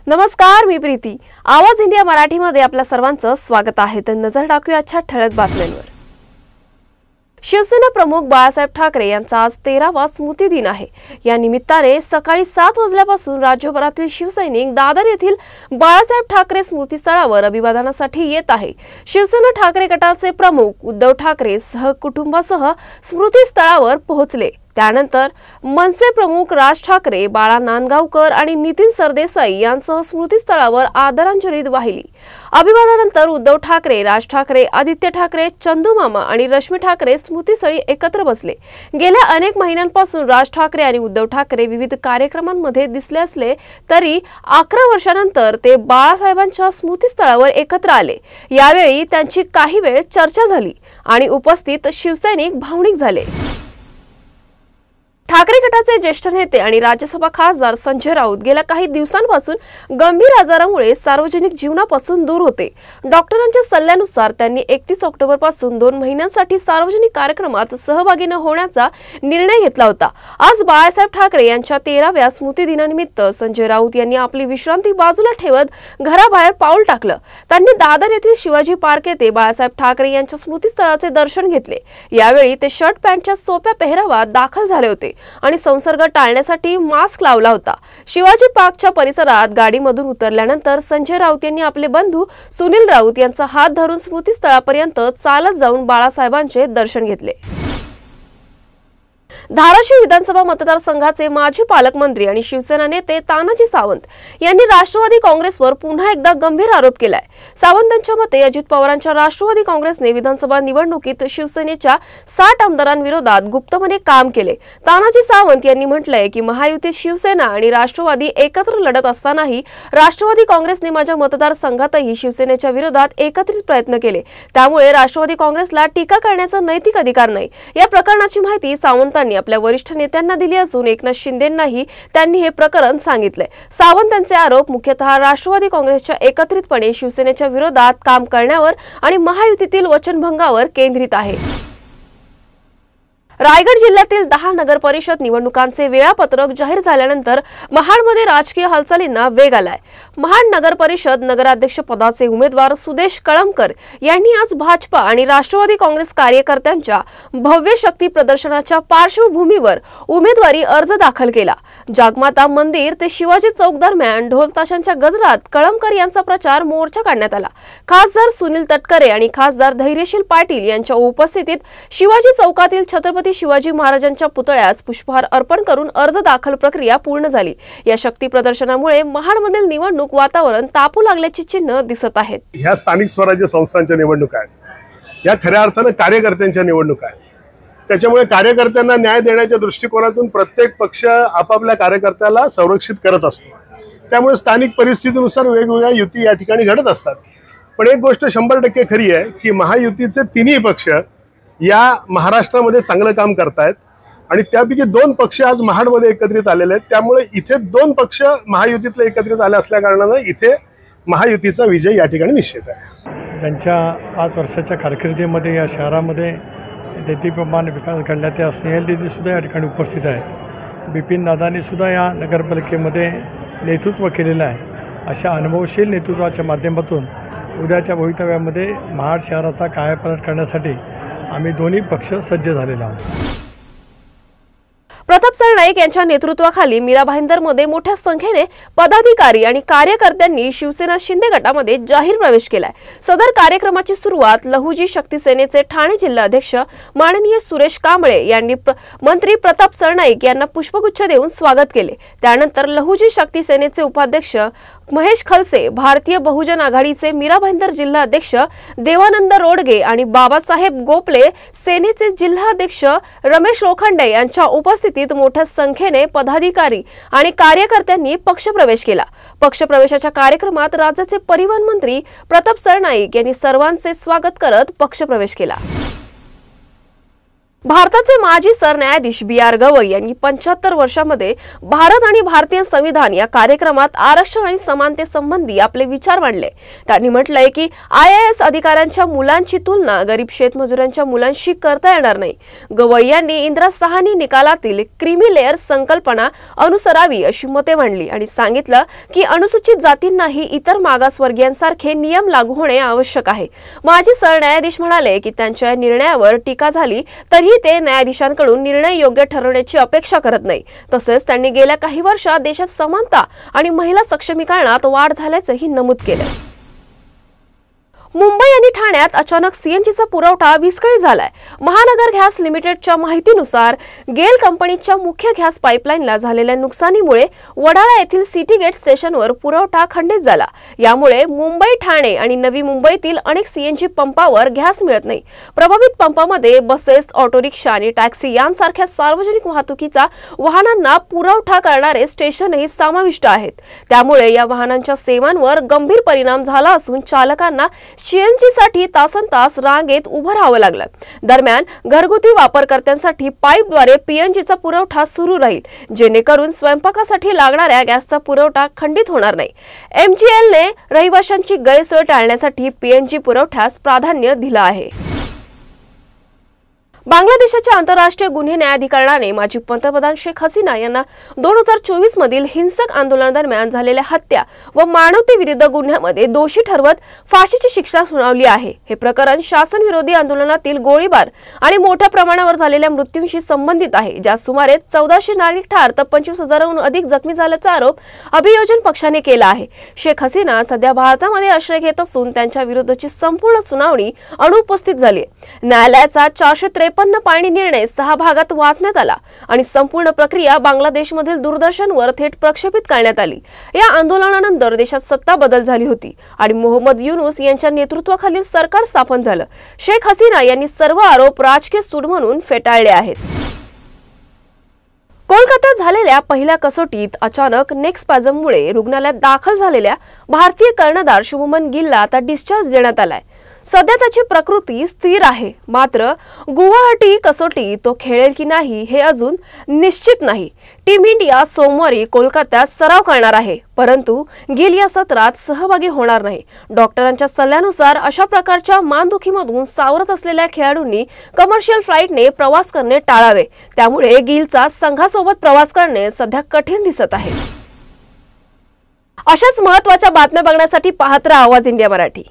नमस्कार, मी प्रीती। आवाज इंडिया मराठीमध्ये आपल्या सर्वांचं स्वागत आहे। तर नजर टाकूया आजच्या ठळक बातम्यांवर। शिवसेना प्रमुख बाळासाहेब ठाकरे यांचा आज 13वा स्मृती दिन आहे। या निमित्ताने सकाळी 7 वाजल्यापासून राज्यभरातील शिवसैनिक दादर येथील बाळासाहेब ठाकरे स्मृतीस्थळावर अभिवादनासाठी येत आहे। शिवसेना ठाकरे गटाचे प्रमुख उद्धव ठाकरे सहकुटुंबासह स्मृतीस्थळावर पोहोचले। त्यानंतर मनसे प्रमुख राज ठाकरे, बाळा नांदगावकर आणि नितीन सरदेसाई यांसह स्मृतीस्थळावर आदरांजली वाहिली। अभिवादनानंतर उद्धव ठाकरे, राज ठाकरे, आदित्य ठाकरे, चंदू मामा आणि रश्मी ठाकरे स्मृतीस्थळी एकत्र बसले। गेल्या अनेक महिन्यांपासून राज ठाकरे आणि उद्धव ठाकरे विविध कार्यक्रमांमध्ये दिसले असले तरी 11 वर्षांनंतर ते बाळासाहेबांच्या स्मृतीस्थळावर एकत्र आले। यावेळी त्यांची काही वेळ चर्चा झाली आणि उपस्थित शिवसैनिक भावनिक झाले। ठाकरे गटाचे ज्येष्ठ नेते आणि राज्यसभा खासदार संजय राऊत गेल्या काही दिवसांपासून गंभीर आजारामुळे सार्वजनिक जीवनापासून दूर होते। डॉक्टरांच्या सल्ल्यानुसार त्यांनी 31 ऑक्टोबर पासून 2 महिन्यांसाठी सार्वजनिक कार्यक्रमात सहभागी न होण्याचा निर्णय घेतला होता। आज बाळासाहेब ठाकरे यांच्या 13व्या स्मृती दिनानिमित्त संजय राऊत यांनी आपली विश्रांती बाजूला ठेवत घराबाहेर पाऊल टाकलं। त्यांनी दादर येथील शिवाजी पार्क येथे बाळासाहेब ठाकरे यांच्या स्मृतीस्थळाचे दर्शन घेतले। यावेळी ते शर्ट पॅन्टच्या सोप्या पेहरावात दाखल झाले होते आणि संसर्ग टाळण्यासाठी मास्क लावला होता। शिवाजी पार्कच्या परिसरात गाडीमधून उतरल्यानंतर संजय राऊत यांनी आपले बंधू सुनील राऊत यांचा हात धरून स्मृतीस्थळापर्यंत चालत जाऊन बाळासाहेबांचे दर्शन घेतले। धाराशिव विधानसभा मतदारसंघाचे माजी पालकमंत्री आणि शिवसेना नेते तानाजी सावंत यांनी राष्ट्रवादी काँग्रेसवर पुन्हा एकदा गंभीर आरोप केलाय। सावंतांच्या मते अजित पवारांच्या राष्ट्रवादी काँग्रेसने विधानसभा निवडणुकीत शिवसेनेच्या 60 आमदारांविरोधात गुप्तपणे काम केले। तानाजी सावंत यांनी म्हटलंय की महायुतीत शिवसेना आणि राष्ट्रवादी एकत्र लढत असतानाही राष्ट्रवादी काँग्रेसने माझ्या मतदारसंघातही शिवसेनेच्या विरोधात एकत्रित प्रयत्न केले। त्यामुळे राष्ट्रवादी काँग्रेसला टीका करण्याचा नैतिक अधिकार नाही। या प्रकरणाची माहिती सावंतांनी आपल्या वरिष्ठ नेत्यांना दिली असून एकनाथ शिंदेंनाही त्यांनी हे प्रकरण सांगितले। सावंत यांचे आरोप मुख्यतः राष्ट्रवादी काँग्रेसच्या एकत्रितपणे शिवसेनेच्या विरोधात काम करण्यावर आणि महायुतीतील वचनभंगावर केंद्रित आहे। रायगड जिल्ह्यातील 10 नगर परिषद निवडणुकांचे वेळापत्रक जाहीर झाल्यानंतर महाडमध्ये राजकीय हालचालींना वेग आलाय। महाड नगर परिषद नगराध्यक्ष पदाचे उमेदवार सुदेश कळमकर यांनी आज भाजपा आणि राष्ट्रवादी काँग्रेस कार्यकर्त्यांच्या भव्य शक्ती प्रदर्शनाच्या पार्श्वभूमीवर उमेदवारी अर्ज दाखल केला। जागमाता मंदिर ते शिवाजी चौक दरम्यान ढोल ताशांच्या गजरात कळमकर यांचा प्रचार मोर्चा काढण्यात आला। खासदार सुनील तटकरे आणि खासदार धैर्यशील पाटील यांच्या उपस्थितीत शिवाजी चौकातील छत्रपती शिवाजी महाराजांच्या पुतळ्यास पुष्पहार अर्पण करून अर्ज दाखल प्रक्रिया पूर्ण झाली। या शक्ती प्रदर्शनामुळे महाडमधील निवडणूक वातावरण तापू लागल्याची चिन्ह दिसत आहेत। ह्या स्थानिक स्वराज्य संस्थांच्या निवडणुका आहेत, या खऱ्या अर्थाने कार्यकर्त्यांच्या निवडणुका आहेत। त्याच्यामुळे कार्यकर्त्यांना न्याय देण्याच्या दृष्टिकोनातून प्रत्येक पक्ष आपापल्या कार्यकर्त्याला संरक्षित करत असतो। त्यामुळे स्थानिक परिस्थितीनुसार वेगवेगळ्या युती या ठिकाणी घडत असतात। पण एक गोष्ट 100% खरी आहे की महायुतीचे तिन्ही पक्ष या महाराष्ट्रामध्ये चांगलं काम करतायत आणि त्यापैकी 2 पक्ष आज महाडमध्ये एकत्रित आलेले आहेत। त्यामुळे इथे 2 पक्ष महायुतीतले एकत्रित आले असल्या कारणाने इथे महायुतीचा विजय या ठिकाणी निश्चित आहे। त्यांच्या 5 वर्षाच्या कारकिर्दीमध्ये या शहरामध्ये दैत्यप्रमाणे विकास घडला त्या स्नेहल दीदी सुद्धा या ठिकाणी उपस्थित आहेत। बिपिन दादांनी सुद्धा या नगरपालिकेमध्ये नेतृत्व केलेलं आहे। अशा अनुभवशील नेतृत्वाच्या माध्यमातून उद्याच्या भवितव्यामध्ये महाड शहराचा कायापालट करण्यासाठी आम्ही दोन्ही पक्ष सज्ज झालेला आहोत। प्रताप सरनाईक यांच्या नेतृत्वाखाली मीरा भाईंदरमध्ये मोठ्या संख्येने पदाधिकारी आणि कार्यकर्त्यांनी शिवसेना शिंदे गटामध्ये जाहीर प्रवेश केलाय। सदर कार्यक्रमाची सुरुवात लहुजी शक्ती सेनेचे ठाणे जिल्हा अध्यक्ष माननीय सुरेश कांबळे यांनी मंत्री प्रताप सरनाईक यांना पुष्पगुच्छ देऊन स्वागत केले। त्यानंतर लहुजी शक्ती सेनेचे उपाध्यक्ष महेश खलसे, भारतीय बहुजन आघाडीचे मीरा भाईंदर जिल्हा अध्यक्ष देवानंद रोडगे आणि बाबासाहेब गोपले सेनेचे जिल्हा अध्यक्ष रमेश लोखंडे यांच्या उपस्थितीत मोठ्या संख्येने पदाधिकारी आणि कार्यकर्त्यांनी पक्षप्रवेश केला। पक्षप्रवेशाच्या कार्यक्रमात राज्याचे परिवहन मंत्री प्रताप सरनाईक यांनी सर्वांचे स्वागत करत पक्षप्रवेश केला। भारताचे माजी सरन्यायाधीश B.R. गवई यांनी 75 वर्षांमध्ये भारत आणि भारतीय संविधान या कार्यक्रमात आरक्षण आणि समानतेसंबंधी आपले विचार मांडले। त्यांनी म्हटलंय की IAS अधिकाऱ्यांच्या मुलांची तुलना गरीब शेतमजुरांच्या मुलांशी करता येणार नाही। गवई यांनी इंदिरा साहनी निकालातील क्रीमी लेअर संकल्पना अनुसरावी अशी मते मांडली आणि सांगितलं की अनुसूचित जातींनाही इतर मागासवर्गीयांसारखे नियम लागू होणे आवश्यक आहे। माजी सरन्यायाधीश म्हणाले की त्यांच्या निर्णयावर टीका झाली तरी ते न्यायाधीशांकडून निर्णय योग्य ठरवण्याची अपेक्षा करत नाही। तसेच त्यांनी गेल्या काही वर्षात देशात समानता आणि महिला सक्षमीकरणात वाढ झाल्याचंही नमूद केलं। मुंबई आणि ठाण्यात अचानक सीएनजीचा पुरवठा विस्कळीत झालाय। महानगर गॅस लिमिटेडच्या माहितीनुसार गेल कंपनीच्या मुख्य गॅस पाईपलाईनला झालेल्या नुकसानीमुळे वडाळा येथील सिटी गेट स्टेशनवर पुरवठा खंडित झाला। यामुळे मुंबई, ठाणे आणि नवी मुंबईतील अनेक सीएनजी पंपावर गॅस मिळत नाही। प्रभावित पंपामध्ये बसेस, ऑटो रिक्षा आणि टॅक्सी यांसारख्या सार्वजनिक वाहतुकीचा वाहनांना पुरवठा करणारे स्टेशनही समाविष्ट आहेत। त्यामुळे या वाहनांच्या सेवांवर गंभीर परिणाम झाला असून चालकांना सीएनजी साठी तासनतास रांगेत उभं राहावं लागलं। दरम्यान घरगुती वापरकर्त्यांसाठी पाईपद्वारे पीएनजीचा पुरवठा सुरू राहील, जेणेकरून स्वयंपाकासाठी लागणाऱ्या गॅसचा पुरवठा खंडित होणार नाही। MGLने रहिवाशांची गैरसोय टाळण्यासाठी पीएनजी पुरवठ्यास प्राधान्य दिलं आहे। बांगलादेशाच्या आंतरराष्ट्रीय गुन्हे न्यायाधिकरणाने माजी पंतप्रधान शेख हसीना यांना 2024 मधील हिंसक आंदोलनादरम्यान झालेल्या हत्या व मानवतेविरुद्ध गुन्ह्यामध्ये दोषी ठरवत फाशीची शिक्षा सुनावली आहे। हे प्रकरण शासन विरोधी आंदोलनातील गोळीबार आणि मोठ्या प्रमाणावर झालेल्या मृत्यूंशी संबंधित आहे, ज्यात सुमारे 1400 नागरिक ठार तर 25,000हून अधिक जखमी झाल्याचा आरोप अभियोजन पक्षाने केला आहे। शेख हसीना सध्या भारतामध्ये आश्रय घेत असून त्यांच्या विरुद्धची संपूर्ण सुनावणी अनुपस्थित झाली आहे। न्यायालयाचा 453 पाणी निर्णय 6 भागात वाचण्यात आला आणि संपूर्ण प्रक्रिया बांगलादेशमधील दूरदर्शनवर थेट प्रक्षेपित करण्यात आली। या आंदोलनानंतर देशात सत्ता बदल झाली होती आणि मोहम्मद युनूस यांच्या नेतृत्वाखालील सरकार स्थापन झालं। शेख हसीना यांनी सर्व आरोप राजकीय सूड म्हणून फेटाळले आहेत। कोलकात्यात झालेल्या पहिल्या कसोटीत अचानक नेक स्पॅझममुळे रुग्णालयात दाखल झालेल्या भारतीय कर्णधार शुभमन गिलला आता डिस्चार्ज देण्यात आलाय। सध्या त्याची प्रकृती स्थिर आहे, मात्र गुवाहाटी कसोटी तो खेळेल की नाही हे अजून निश्चित नाही। टीम इंडिया सोमवारी कोलकात्यात सराव करणार आहे, परंतु गिल या सत्रात सहभागी होणार नाही। डॉक्टरांच्या सल्ल्यानुसार अशा प्रकारच्या मानदुखीमधून सावरत असलेल्या खेळाडूंनी कमर्शियल फ्लाईटने प्रवास करणे टाळावे। त्यामुळे गिलचा संघासोबत प्रवास करणे सध्या कठीण दिसत आहे। अशाच महत्त्वाच्या बातम्या बघण्यासाठी पाहत रहा आवाज इंडिया मराठी।